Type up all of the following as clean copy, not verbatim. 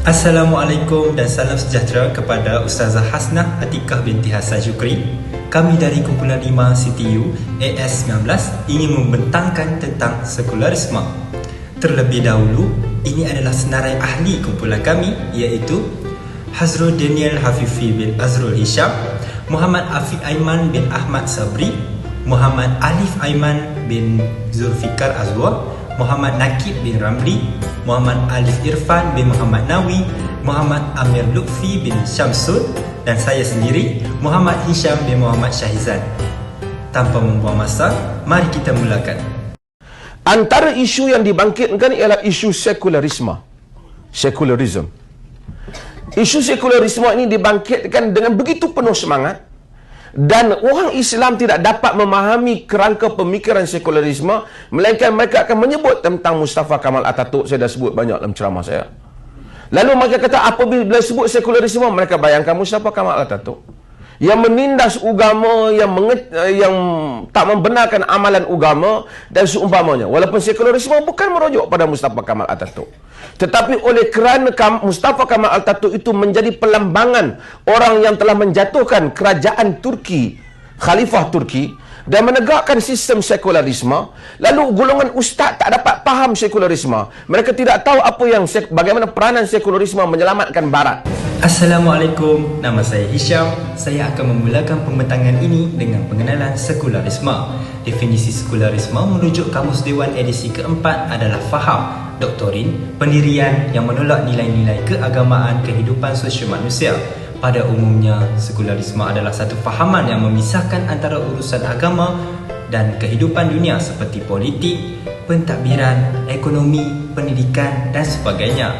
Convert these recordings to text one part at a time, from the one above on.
Assalamualaikum dan salam sejahtera kepada Ustazah Hasnah Atikah binti Hasan Syukri. Kami dari Kumpulan 5 CTU AS19 ingin membentangkan tentang sekularisme. Terlebih dahulu, ini adalah senarai ahli kumpulan kami iaitu Hazrul Daniel Hafifi bin Azrul Hisham, Muhammad Afiq Aiman bin Ahmad Sabri, Muhammad Alif Aiman bin Zulfikar Azwar, Muhammad Nakib bin Ramli, Muhammad Alif Irfan bin Muhammad Nawi, Muhammad Amir Lutfi bin Syamsul dan saya sendiri, Muhammad Hisham bin Muhammad Syahizan. Tanpa membuang masa, mari kita mulakan. Antara isu yang dibangkitkan ialah isu sekularisme. Secularism. Isu sekularisme ini dibangkitkan dengan begitu penuh semangat dan orang Islam tidak dapat memahami kerangka pemikiran sekularisme melainkan mereka akan menyebut tentang Mustafa Kamal Atatürk. Saya dah sebut banyak dalam ceramah saya. Lalu mereka kata apabila sebut sekularisme, mereka bayangkan Mustafa Kamal Atatürk yang menindas agama, yang tak membenarkan amalan agama dan seumpamanya. Walaupun sekularisme bukan merujuk pada Mustafa Kamal Atatürk, tetapi oleh kerana Mustafa Kamal Atatürk itu menjadi pelambangan orang yang telah menjatuhkan kerajaan Turki, Khalifah Turki, dan menegakkan sistem sekularisme, lalu golongan ustaz tak dapat faham sekularisme. Mereka tidak tahu bagaimana peranan sekularisme menyelamatkan Barat. Assalamualaikum, nama saya Hisham. Saya akan memulakan pembentangan ini dengan pengenalan sekularisme. Definisi sekularisme merujuk Kamus Dewan edisi keempat adalah faham, doktrin, pendirian yang menolak nilai-nilai keagamaan kehidupan sosial manusia. Pada umumnya, sekularisme adalah satu fahaman yang memisahkan antara urusan agama dan kehidupan dunia seperti politik, pentadbiran, ekonomi, pendidikan dan sebagainya.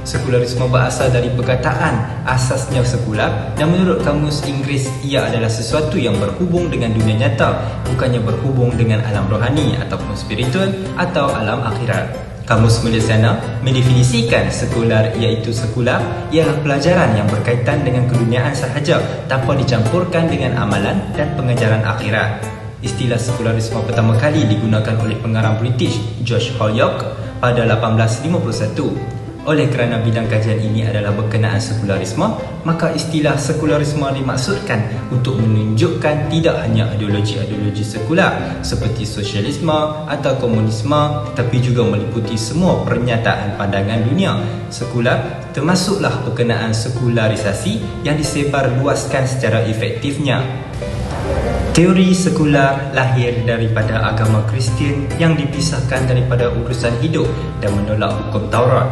Sekularisme berasal dari perkataan asasnya sekular dan menurut Kamus Inggeris ia adalah sesuatu yang berhubung dengan dunia nyata, bukannya berhubung dengan alam rohani ataupun spiritual atau alam akhirat. Kamus Malaysiana mendefinisikan sekular iaitu sekular ialah pelajaran yang berkaitan dengan keduniaan sahaja tanpa dicampurkan dengan amalan dan pengajaran akhirat. Istilah sekularisme pertama kali digunakan oleh pengarang British George Holyoake pada 1851. Oleh kerana bidang kajian ini adalah berkenaan sekularisme, maka istilah sekularisme dimaksudkan untuk menunjukkan tidak hanya ideologi-ideologi sekular seperti sosialisme atau komunisme, tetapi juga meliputi semua pernyataan pandangan dunia sekular, termasuklah berkenaan sekularisasi yang disebarluaskan secara efektifnya. Teori sekular lahir daripada agama Kristian yang dipisahkan daripada urusan hidup dan menolak hukum Taurat.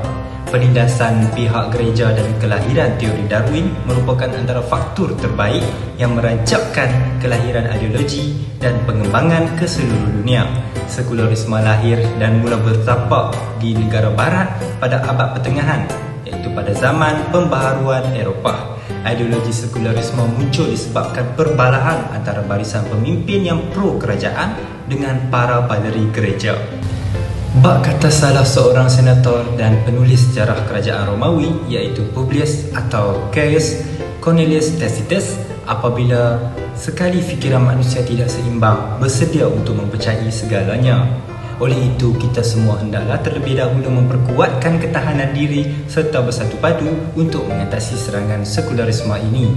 Penindasan pihak gereja dan kelahiran teori Darwin merupakan antara faktor terbaik yang merancapkan kelahiran ideologi dan pengembangan ke seluruh dunia. Sekularisme lahir dan mula bertapak di negara barat pada abad pertengahan, iaitu pada zaman pembaharuan Eropah. Ideologi sekularisme muncul disebabkan perbalahan antara barisan pemimpin yang pro kerajaan dengan para paderi gereja. Bak kata salah seorang senator dan penulis sejarah kerajaan Romawi iaitu Publius atau Gaius Cornelius Tacitus, apabila sekali fikiran manusia tidak seimbang, bersedia untuk mempercayai segalanya. Oleh itu, kita semua hendaklah terlebih dahulu memperkuatkan ketahanan diri serta bersatu padu untuk mengatasi serangan sekularisme ini.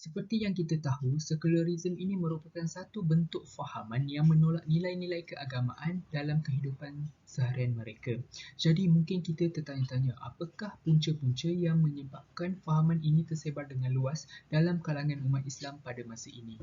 Seperti yang kita tahu, sekularisme ini merupakan satu bentuk fahaman yang menolak nilai-nilai keagamaan dalam kehidupan seharian mereka. Jadi mungkin kita tertanya-tanya, apakah punca-punca yang menyebabkan fahaman ini tersebar dengan luas dalam kalangan umat Islam pada masa ini?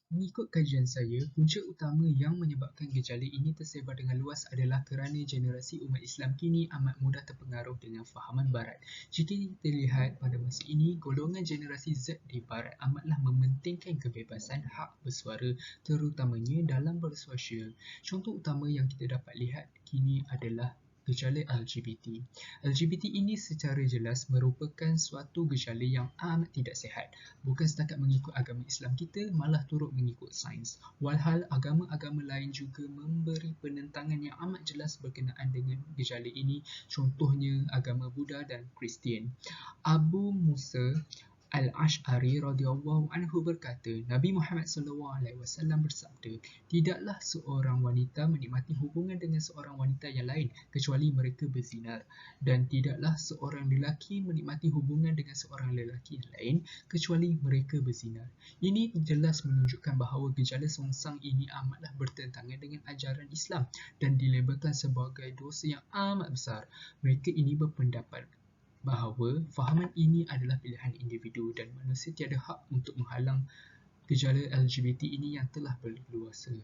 Mengikut kajian saya, punca utama yang menyebabkan gejala ini tersebar dengan luas adalah kerana generasi umat Islam kini amat mudah terpengaruh dengan fahaman Barat. Jika kita lihat pada masa ini, golongan generasi Z di Barat amatlah mementingkan kebebasan hak bersuara, terutamanya dalam bersosial. Contoh utama yang kita dapat lihat kini adalah gejala LGBT. LGBT ini secara jelas merupakan suatu gejala yang amat tidak sihat. Bukan setakat mengikut agama Islam kita, malah turut mengikut sains. Walhal agama-agama lain juga memberi penentangan yang amat jelas berkenaan dengan gejala ini, contohnya agama Buddha dan Kristian. Abu Musa Al-Ash'ari radhiyallahu anhu berkata, Nabi Muhammad SAW bersabda, tidaklah seorang wanita menikmati hubungan dengan seorang wanita yang lain kecuali mereka berzinar, dan tidaklah seorang lelaki menikmati hubungan dengan seorang lelaki yang lain kecuali mereka berzinar. Ini jelas menunjukkan bahawa gejala songsang ini amatlah bertentangan dengan ajaran Islam dan dilabelkan sebagai dosa yang amat besar. Mereka ini berpendapat bahawa fahaman ini adalah pilihan individu dan manusia tiada hak untuk menghalang gejala LGBT ini yang telah berleluasa.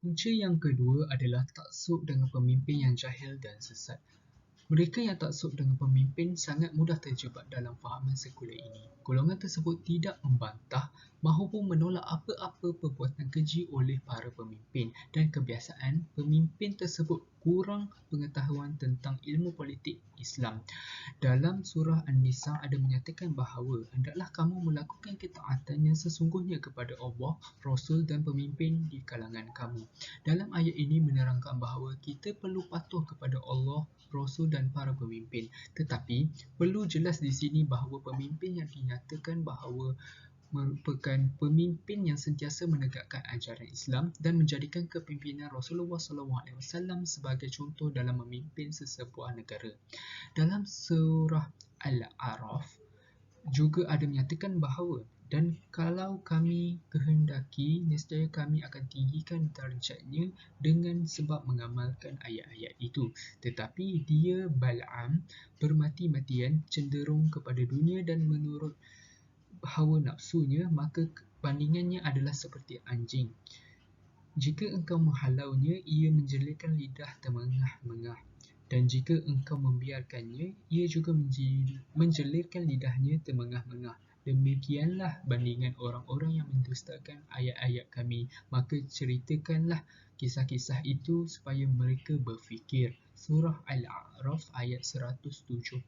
Punca yang kedua adalah taksub dengan pemimpin yang jahil dan sesat. Mereka yang taksub dengan pemimpin sangat mudah terjebak dalam fahaman sekular ini. Golongan tersebut tidak membantah mahupun menolak apa-apa perbuatan keji oleh para pemimpin, dan kebiasaan pemimpin tersebut kurang pengetahuan tentang ilmu politik Islam. Dalam surah An-Nisa ada menyatakan bahawa hendaklah kamu melakukan ketaatan yang sesungguhnya kepada Allah, Rasul dan pemimpin di kalangan kamu. Dalam ayat ini menerangkan bahawa kita perlu patuh kepada Allah, Rasul dan para pemimpin. Tetapi perlu jelas di sini bahawa pemimpin yang dinyatakan bahawa merupakan pemimpin yang sentiasa menegakkan ajaran Islam dan menjadikan kepimpinan Rasulullah SAW sebagai contoh dalam memimpin sesebuah negara. Dalam surah Al-A'raf juga ada menyatakan bahawa, dan kalau kami kehendaki, nescaya kami akan tinggikan darjatnya dengan sebab mengamalkan ayat-ayat itu. Tetapi dia Bal'am bermati-matian cenderung kepada dunia dan menurut hawa nafsunya, maka bandingannya adalah seperti anjing. Jika engkau menghalaunya, ia menjelirkan lidah termengah-mengah, dan jika engkau membiarkannya, ia juga menjelirkan lidahnya termengah-mengah. Demikianlah bandingan orang-orang yang mendustakan ayat-ayat kami, maka ceritakanlah kisah-kisah itu supaya mereka berfikir. Surah Al-A'raf ayat 176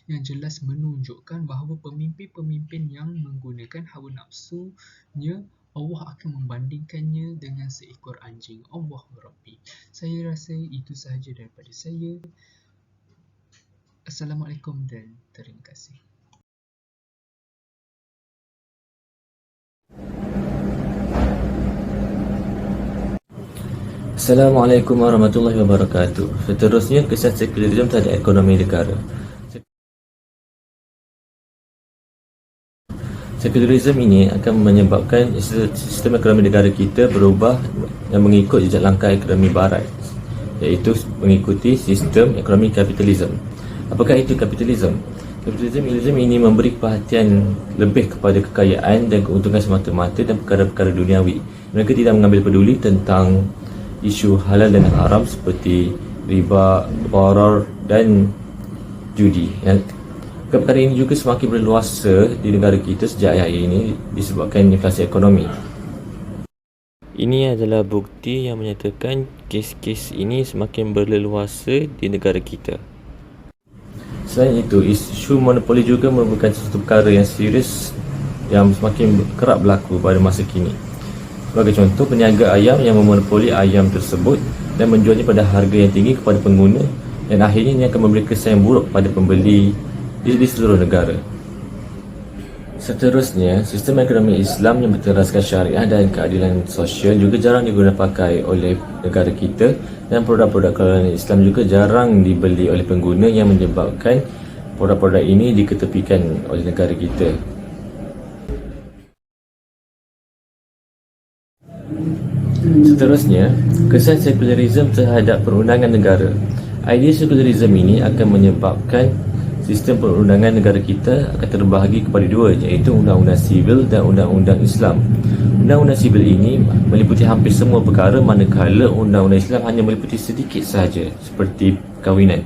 yang jelas menunjukkan bahawa pemimpin-pemimpin yang menggunakan hawa nafsunya, Allah akan membandingkannya dengan seekor anjing. Allah Rabbi. Saya rasa itu sahaja daripada saya. Assalamualaikum dan terima kasih. Assalamualaikum warahmatullahi wabarakatuh. Seterusnya, kesan sekularisme terhadap ekonomi negara. Sekularisme ini akan menyebabkan sistem ekonomi negara kita berubah dan mengikut jejak langkah ekonomi barat, iaitu mengikuti sistem ekonomi kapitalisme. Apakah itu kapitalisme? Kapitalisme ini memberi perhatian lebih kepada kekayaan dan keuntungan semata-mata dan perkara-perkara duniawi. Mereka tidak mengambil peduli tentang isu halal dan haram seperti riba, gharar dan judi. Perkara ini juga semakin berluasa di negara kita sejak akhir ini disebabkan inflasi ekonomi. Ini adalah bukti yang menyatakan kes-kes ini semakin berleluasa di negara kita. Selain itu, isu monopoli juga merupakan satu perkara yang serius yang semakin kerap berlaku pada masa kini. Sebagai contoh, peniaga ayam yang memonopoli ayam tersebut dan menjualnya pada harga yang tinggi kepada pengguna, dan akhirnya ini akan memberi kesan yang buruk pada pembeli di seluruh negara. Seterusnya, sistem ekonomi Islam yang berteraskan syariah dan keadilan sosial juga jarang digunakan pakai oleh negara kita, dan produk-produk kolonial Islam juga jarang dibeli oleh pengguna yang menyebabkan produk-produk ini diketepikan oleh negara kita. Seterusnya, kesan sekularisme terhadap perundangan negara. Idea sekularisme ini akan menyebabkan sistem perundangan negara kita akan terbahagi kepada dua, iaitu undang-undang sivil dan undang-undang Islam. Undang-undang sivil ini meliputi hampir semua perkara, manakala undang-undang Islam hanya meliputi sedikit sahaja, seperti perkahwinan.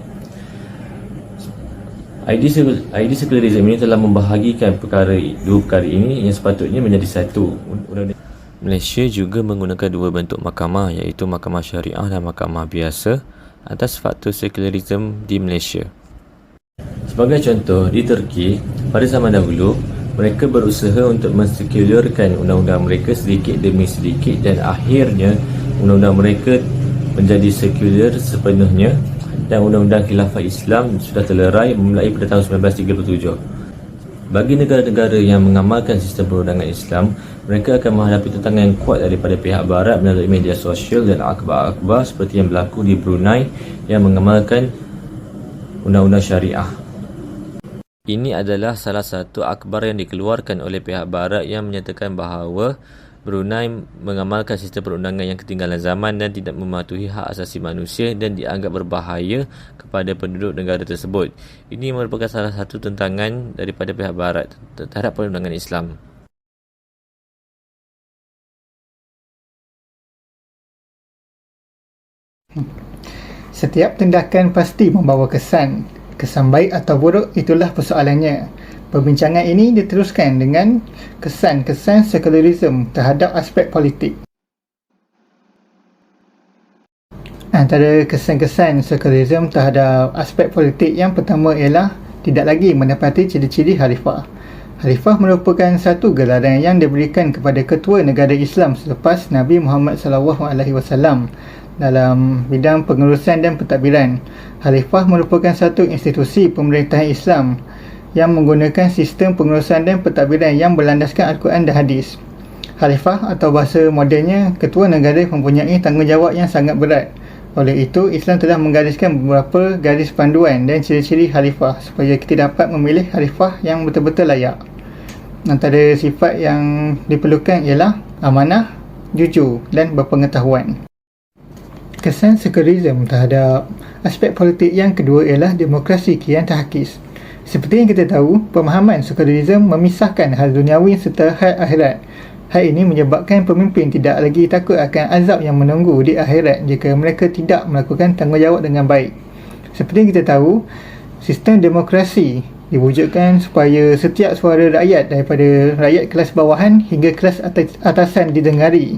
Idea sekularisme ini telah membahagikan dua perkara ini yang sepatutnya menjadi satu. Malaysia juga menggunakan dua bentuk mahkamah, iaitu mahkamah syariah dan mahkamah biasa atas faktor sekularisme di Malaysia. Sebagai contoh, di Turki, pada zaman dahulu, mereka berusaha untuk mensekularkan undang-undang mereka sedikit demi sedikit, dan akhirnya undang-undang mereka menjadi sekular sepenuhnya, dan undang-undang khilafah Islam sudah terlerai mulai pada tahun 1937. Bagi negara-negara yang mengamalkan sistem perundangan Islam, mereka akan menghadapi tantangan yang kuat daripada pihak barat melalui media sosial dan akhbar-akhbar seperti yang berlaku di Brunei yang mengamalkan undang-undang syariah. Ini adalah salah satu akhbar yang dikeluarkan oleh pihak barat yang menyatakan bahawa Brunei mengamalkan sistem perundangan yang ketinggalan zaman dan tidak mematuhi hak asasi manusia dan dianggap berbahaya kepada penduduk negara tersebut. Ini merupakan salah satu tentangan daripada pihak barat terhadap perundangan Islam. Setiap tindakan pasti membawa kesan. Kesan baik atau buruk itulah persoalannya. Perbincangan ini diteruskan dengan kesan-kesan sekularisme terhadap aspek politik. Antara kesan-kesan sekularisme terhadap aspek politik yang pertama ialah tidak lagi menepati ciri-ciri khalifah. Khalifah merupakan satu gelaran yang diberikan kepada ketua negara Islam selepas Nabi Muhammad SAW dalam bidang pengurusan dan pentadbiran. Khalifah merupakan satu institusi pemerintahan Islam yang menggunakan sistem pengurusan dan pentadbiran yang berlandaskan Al-Quran dan Hadis. Khalifah atau bahasa modennya, ketua negara mempunyai tanggungjawab yang sangat berat. Oleh itu, Islam telah menggariskan beberapa garis panduan dan ciri-ciri khalifah supaya kita dapat memilih khalifah yang betul-betul layak. Antara sifat yang diperlukan ialah amanah, jujur dan berpengetahuan. Kesan sekularisme terhadap aspek politik yang kedua ialah demokrasi kian terhakis. Seperti yang kita tahu, pemahaman sekularisme memisahkan hal duniawi serta hal akhirat. Hal ini menyebabkan pemimpin tidak lagi takut akan azab yang menunggu di akhirat jika mereka tidak melakukan tanggungjawab dengan baik. Seperti yang kita tahu, sistem demokrasi diwujudkan supaya setiap suara rakyat daripada rakyat kelas bawahan hingga kelas atasan didengari.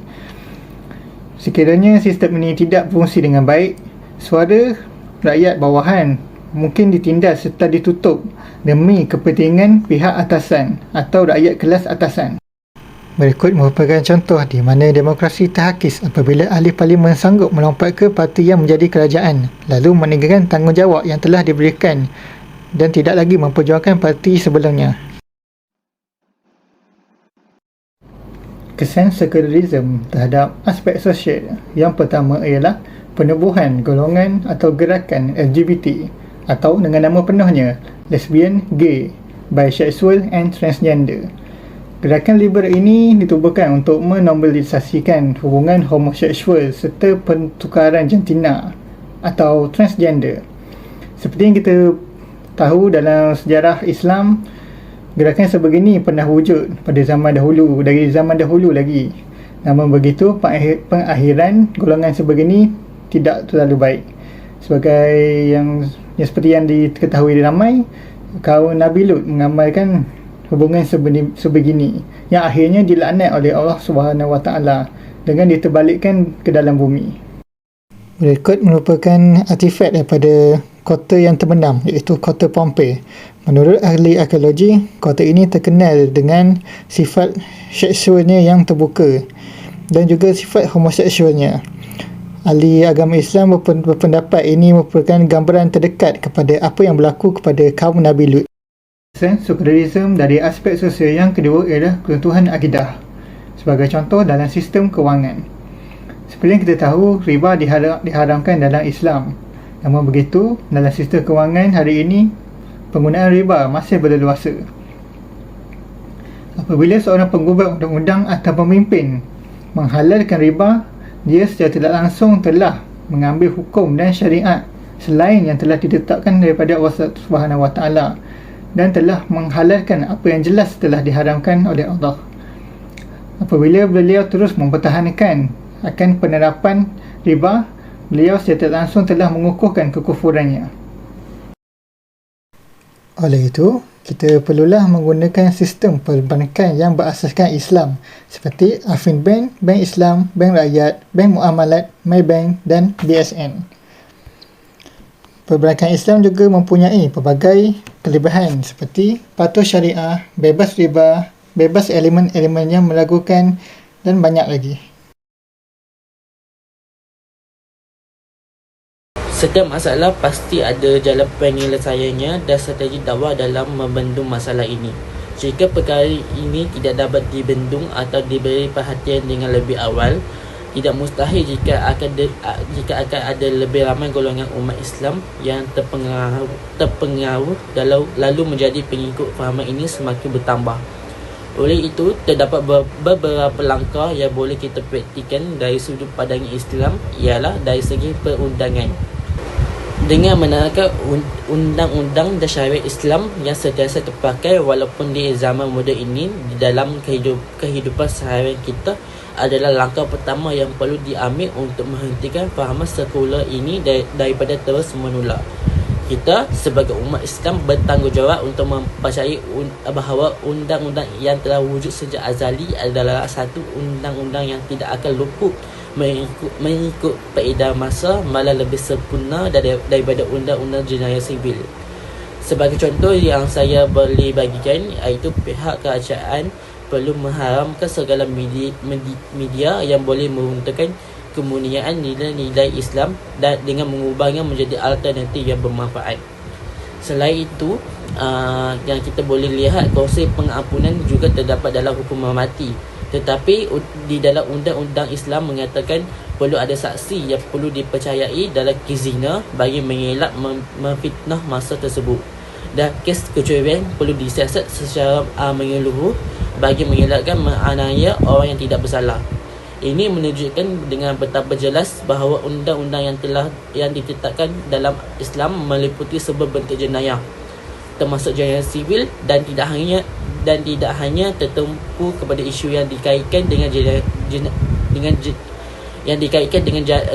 Sekiranya sistem ini tidak berfungsi dengan baik, suara rakyat bawahan mungkin ditindas serta ditutup demi kepentingan pihak atasan atau rakyat kelas atasan. Berikut merupakan contoh di mana demokrasi terhakis apabila ahli parlimen sanggup melompat ke parti yang menjadi kerajaan lalu meninggalkan tanggungjawab yang telah diberikan dan tidak lagi memperjuangkan parti sebelumnya. Kesan sekularisme terhadap aspek sosial yang pertama ialah penubuhan golongan atau gerakan LGBT atau dengan nama penuhnya lesbian, gay, bisexual and transgender. Gerakan liberal ini ditubuhkan untuk menormalisasikan hubungan homoseksual serta pertukaran jantina atau transgender. Seperti yang kita tahu dalam sejarah Islam, gerakan sebegini pernah wujud pada zaman dahulu, dari zaman dahulu lagi. Namun begitu, pengakhiran golongan sebegini tidak terlalu baik. Sebagai yang seperti yang diketahui ramai, kaum Nabi Lut mengamalkan hubungan sebegini yang akhirnya dilaknat oleh Allah SWT dengan diterbalikkan ke dalam bumi. Berikut merupakan artifak daripada kota yang terbenam, iaitu kota Pompei. Menurut ahli arkeologi, kota ini terkenal dengan sifat seksualnya yang terbuka dan juga sifat homoseksualnya. Ahli agama Islam berpendapat ini merupakan gambaran terdekat kepada apa yang berlaku kepada kaum Nabi Lut. Sekularisme dari aspek sosial yang kedua ialah keruntuhan akidah. Sebagai contoh dalam sistem kewangan. Seperti yang kita tahu, riba diharamkan dalam Islam. Namun begitu, dalam sistem kewangan hari ini, penggunaan riba masih berleluasa. Apabila seorang penggugat undang-undang atau pemimpin menghalalkan riba, dia secara tidak langsung telah mengambil hukum dan syariat selain yang telah ditetapkan daripada Allah SWT dan telah menghalalkan apa yang jelas telah diharamkan oleh Allah. Apabila beliau terus mempertahankan akan penerapan riba, beliau secara tidak langsung telah mengukuhkan kekufurannya. Oleh itu, kita perlulah menggunakan sistem perbankan yang berasaskan Islam seperti Affin Bank, Bank Islam, Bank Rakyat, Bank Muamalat, Maybank dan BSN. Perbankan Islam juga mempunyai pelbagai kelebihan seperti patuh syariah, bebas riba, bebas elemen-elemen yang meragukan dan banyak lagi. Setiap masalah pasti ada jalan penyelesaiannya dan strategi dakwah dalam membendung masalah ini. Jika perkara ini tidak dapat dibendung atau diberi perhatian dengan lebih awal, tidak mustahil jika akan ada lebih ramai golongan umat Islam yang terpengaruh lalu menjadi pengikut fahaman ini semakin bertambah. Oleh itu, terdapat beberapa langkah yang boleh kita praktikan dari sudut pandang Islam, ialah dari segi perundangan. Dengan menerapkan undang-undang dan syariat Islam yang sentiasa terpakai walaupun di zaman moden ini di dalam kehidupan seharian kita adalah langkah pertama yang perlu diambil untuk menghentikan fahaman sekular ini daripada terus menular. Kita sebagai umat Islam bertanggungjawab untuk mempercayai bahawa undang-undang yang telah wujud sejak azali adalah satu undang-undang yang tidak akan luput mengikut peredaran masa, malah lebih sempurna daripada undang-undang jenayah sivil. Sebagai contoh yang saya boleh bagikan, iaitu pihak kerajaan perlu mengharamkan segala media yang boleh meruntuhkan kemurnian nilai-nilai Islam dan dengan mengubahnya menjadi alternatif yang bermanfaat. Selain itu, yang kita boleh lihat, konsep pengampunan juga terdapat dalam hukuman mati. Tetapi di dalam undang-undang Islam mengatakan perlu ada saksi yang perlu dipercayai dalam kes zina bagi mengelak memfitnah masa tersebut, dan kes kecurian perlu disiasat secara menyeluruh bagi mengelakkan menganiaya orang yang tidak bersalah. Ini menunjukkan dengan betapa jelas bahawa undang-undang yang ditetapkan dalam Islam meliputi sebuah bentuk jenayah, termasuk jenayah sivil, dan tidak hanya tertumpu kepada isu yang dikaitkan dengan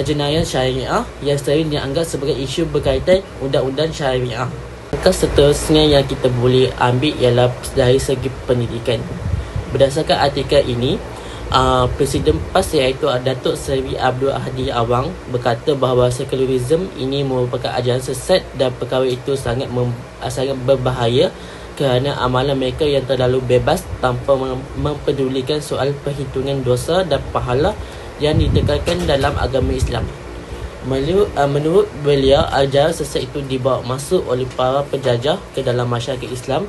jenayah syariah yang sering dianggap sebagai isu berkaitan undang-undang syariah. Langkah seterusnya yang kita boleh ambil ialah dari segi pendidikan. Berdasarkan artikel ini, Presiden PAS iaitu Datuk Seri Abdul Hadi Awang berkata bahawa sekularisme ini merupakan ajaran sesat dan perkara itu sangat berbahaya kerana amalan mereka yang terlalu bebas tanpa mempedulikan soal perhitungan dosa dan pahala yang ditekankan dalam agama Islam. Menurut beliau, ajaran sesat itu dibawa masuk oleh para penjajah ke dalam masyarakat Islam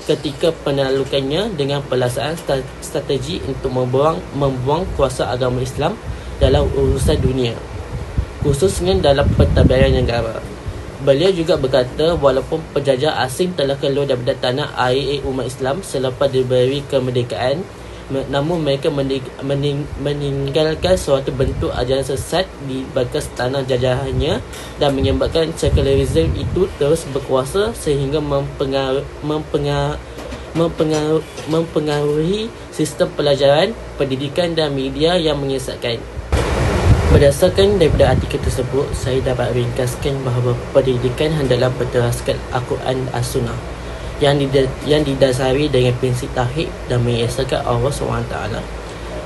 ketika penalukannya dengan pelaksanaan strategi untuk membuang kuasa agama Islam dalam urusan dunia, khususnya dalam pentadbiran negara. Beliau juga berkata walaupun penjajah asing telah keluar daripada tanah air umat Islam selepas diberi kemerdekaan, namun mereka meninggalkan suatu bentuk ajaran sesat di bekas tanah jajahannya dan menyebabkan sekularisme itu terus berkuasa sehingga mempengaruhi sistem pelajaran, pendidikan dan media yang menyesatkan. Berdasarkan daripada artikel tersebut, saya dapat ringkaskan bahawa pendidikan hendaklah berteraskan Al-Quran dan As-Sunnah yang didasari dengan prinsip tauhid dan mengesahkan Allah SWT.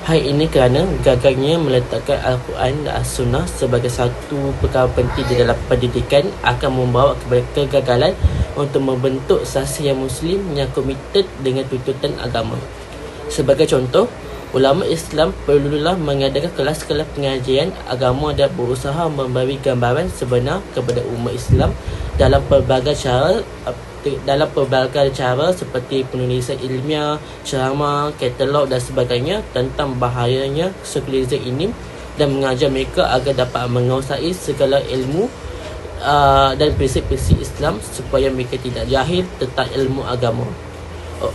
Hal ini kerana gagalnya meletakkan Al-Quran dan As-Sunnah sebagai satu perkara penting di dalam pendidikan akan membawa kepada kegagalan untuk membentuk saksi yang Muslim yang komited dengan tuntutan agama. Sebagai contoh, ulama Islam perlulah mengadakan kelas-kelas pengajian agama dan berusaha memberi gambaran sebenar kepada umat Islam dalam pelbagai cara seperti penulisan ilmiah, ceramah, katalog dan sebagainya tentang bahayanya sekularisme ini, dan mengajar mereka agar dapat menguasai segala ilmu dan prinsip-prinsip Islam supaya mereka tidak jahil tentang ilmu agama.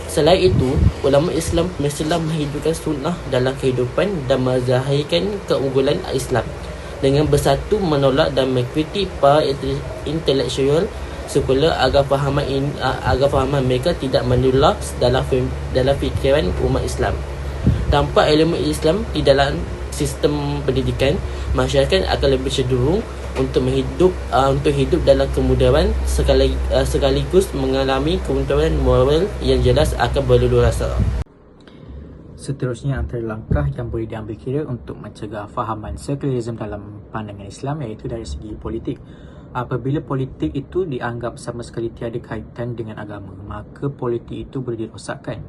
Selain itu, ulama Islam mestilah menghidupkan sunnah dalam kehidupan dan menzahirkan keunggulan Islam dengan bersatu menolak dan mengkritik para intelektual sekular agar fahaman mereka tidak menular dalam fikiran umat Islam. Tanpa ilmu Islam di dalam sistem pendidikan, masyarakat akan lebih cenderung untuk hidup dalam kemudahan sekaligus mengalami kemunduran moral yang jelas akan berlalu rasa. Seterusnya, antara langkah yang boleh diambil kira untuk mencegah fahaman sekularisme dalam pandangan Islam iaitu dari segi politik. Apabila politik itu dianggap sama sekali tiada kaitan dengan agama, maka politik itu boleh dirosakkan.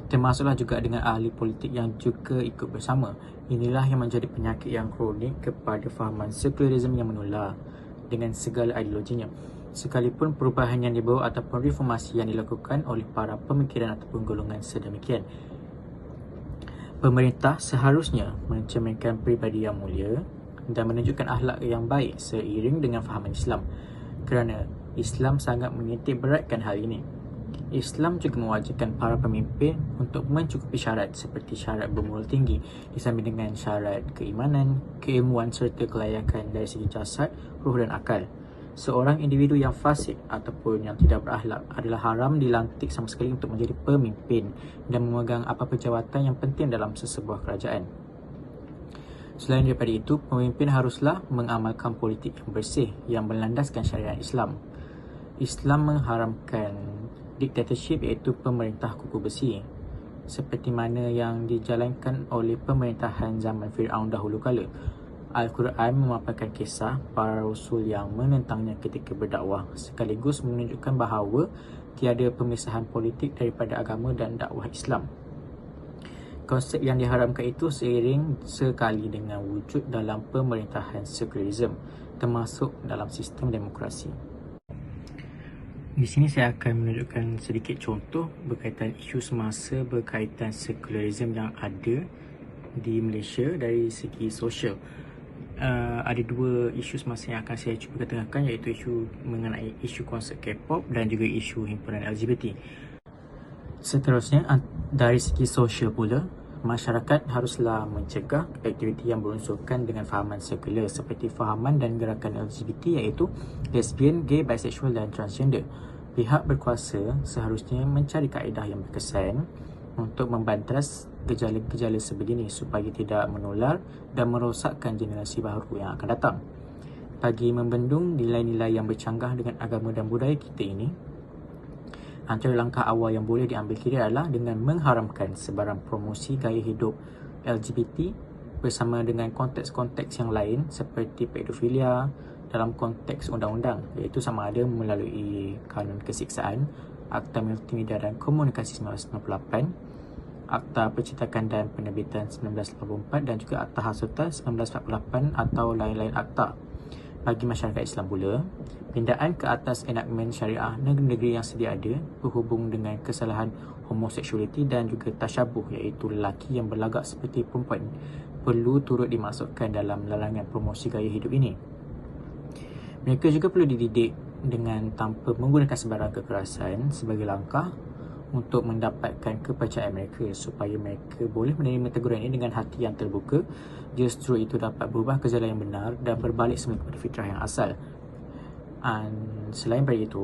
Termasuklah juga dengan ahli politik yang juga ikut bersama. Inilah yang menjadi penyakit yang kronik kepada fahaman sekularisme yang menular dengan segala ideologinya. sekalipun perubahan yang dibawa ataupun reformasi yang dilakukan oleh para pemikiran ataupun golongan sedemikian. Pemerintah seharusnya mencerminkan pribadi yang mulia dan menunjukkan akhlak yang baik seiring dengan fahaman Islam, kerana Islam sangat menitik beratkan hal ini. Islam juga mewajibkan para pemimpin untuk mencukupi syarat seperti syarat bermoral tinggi disambung dengan syarat keimanan, keilmuan serta kelayakan dari segi jasad, ruh dan akal. Seorang individu yang fasik ataupun yang tidak berakhlak adalah haram dilantik sama sekali untuk menjadi pemimpin dan memegang apa-apa jawatan yang penting dalam sesebuah kerajaan. Selain daripada itu, pemimpin haruslah mengamalkan politik yang bersih yang berlandaskan syariat Islam. Islam mengharamkan diktatorship, iaitu pemerintah kuku besi, seperti mana yang dijalankan oleh pemerintahan zaman Fir'aun dahulu kala. Al-Quran memaparkan kisah para rasul yang menentangnya ketika berdakwah, sekaligus menunjukkan bahawa tiada pemisahan politik daripada agama dan dakwah Islam. Konsep yang diharamkan itu seiring sekali dengan wujud dalam pemerintahan sekularisme, termasuk dalam sistem demokrasi. Di sini saya akan menunjukkan sedikit contoh berkaitan isu semasa berkaitan sekularisme yang ada di Malaysia dari segi sosial. Ada dua isu semasa yang akan saya cuba ketengahkan, iaitu isu mengenai isu konsert K-pop dan juga isu himpunan LGBT. Seterusnya, dari segi sosial pula, masyarakat haruslah mencegah aktiviti yang berunsurkan dengan fahaman sekular seperti fahaman dan gerakan LGBT, iaitu lesbian, gay, bisexual dan transgender. Pihak berkuasa seharusnya mencari kaedah yang berkesan untuk membantas gejala-gejala sebegini supaya tidak menular dan merosakkan generasi baru yang akan datang. Bagi membendung nilai-nilai yang bercanggah dengan agama dan budaya kita ini, antara langkah awal yang boleh diambil kira adalah dengan mengharamkan sebarang promosi gaya hidup LGBT bersama dengan konteks-konteks yang lain seperti pedofilia dalam konteks undang-undang, iaitu sama ada melalui kanun kesiksaan, Akta Multimedia dan Komunikasi 1998, Akta Percetakan dan Penerbitan 1984 dan juga Akta Hasutan 1948 atau lain-lain akta. Bagi masyarakat Islam pula, pindaan ke atas enakmen syariah negeri-negeri yang sedia ada berhubung dengan kesalahan homoseksualiti dan juga tasyabuh, iaitu lelaki yang berlagak seperti perempuan, perlu turut dimasukkan dalam larangan promosi gaya hidup ini. Mereka juga perlu dididik dengan tanpa menggunakan sebarang kekerasan sebagai langkah untuk mendapatkan kepercayaan mereka, supaya mereka boleh menerima teguran ini dengan hati yang terbuka. Justru itu dapat berubah ke jalan yang benar dan berbalik semula kepada fitrah yang asal. Selain daripada itu,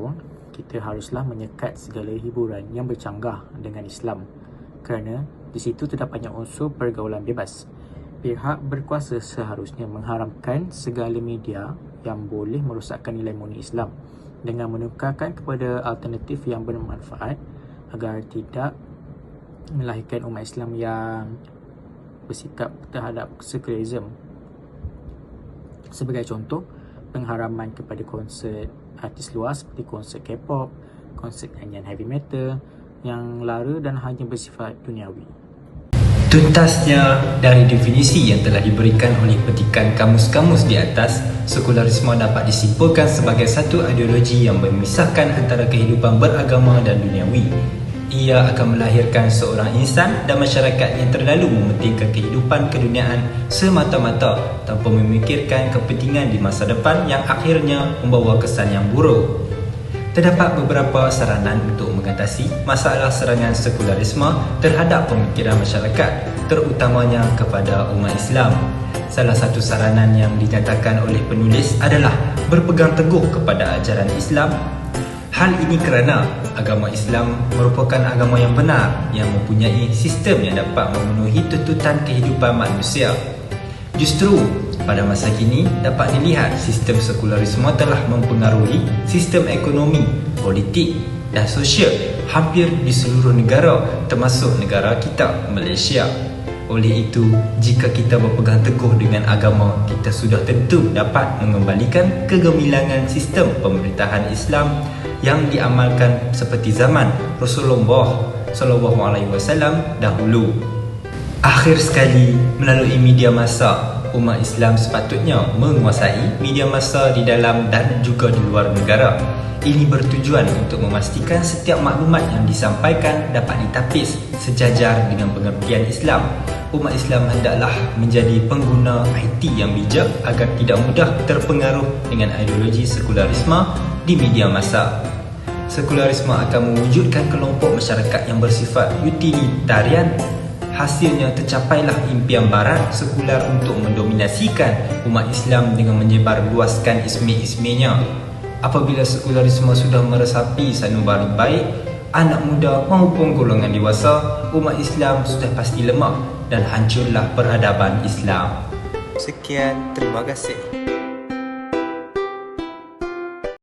kita haruslah menyekat segala hiburan yang bercanggah dengan Islam, kerana di situ terdapatnya unsur pergaulan bebas. Pihak berkuasa seharusnya mengharamkan segala media yang boleh merosakkan nilai murni Islam dengan menukarkan kepada alternatif yang bermanfaat agar tidak melahirkan umat Islam yang bersikap terhadap sekularisme. Sebagai contoh, pengharaman kepada konsert artis luar seperti konsert K-pop, konsert nyanyian heavy metal yang lara dan hanya bersifat duniawi. Tuntasnya, dari definisi yang telah diberikan oleh petikan kamus-kamus di atas, sekularisme dapat disimpulkan sebagai satu ideologi yang memisahkan antara kehidupan beragama dan duniawi. Ia akan melahirkan seorang insan dan masyarakat yang terlalu mementingkan kehidupan keduniaan semata-mata tanpa memikirkan kepentingan di masa depan yang akhirnya membawa kesan yang buruk. Terdapat beberapa saranan untuk mengatasi masalah serangan sekularisme terhadap pemikiran masyarakat, terutamanya kepada umat Islam. Salah satu saranan yang dinyatakan oleh penulis adalah berpegang teguh kepada ajaran Islam. Hal ini kerana agama Islam merupakan agama yang benar yang mempunyai sistem yang dapat memenuhi tuntutan kehidupan manusia. Justru pada masa kini dapat dilihat sistem sekularisme telah mempengaruhi sistem ekonomi, politik dan sosial hampir di seluruh negara, termasuk negara kita, Malaysia. Oleh itu, jika kita berpegang teguh dengan agama, kita sudah tentu dapat mengembalikan kegemilangan sistem pemerintahan Islam yang diamalkan seperti zaman Rasulullah SAW dahulu. Akhir sekali, melalui media massa, umat Islam sepatutnya menguasai media massa di dalam dan juga di luar negara. Ini bertujuan untuk memastikan setiap maklumat yang disampaikan dapat ditapis sejajar dengan pengertian Islam. Umat Islam hendaklah menjadi pengguna IT yang bijak agar tidak mudah terpengaruh dengan ideologi sekularisme di media massa. Sekularisme akan mewujudkan kelompok masyarakat yang bersifat utilitarian. Hasilnya tercapailah impian barat sekular untuk mendominasikan umat Islam dengan menyebar luaskan ismi-isminya. Apabila sekularisme sudah meresapi sanubari baik, anak muda maupun golongan dewasa, umat Islam sudah pasti lemah dan hancurlah peradaban Islam. Sekian, terima kasih.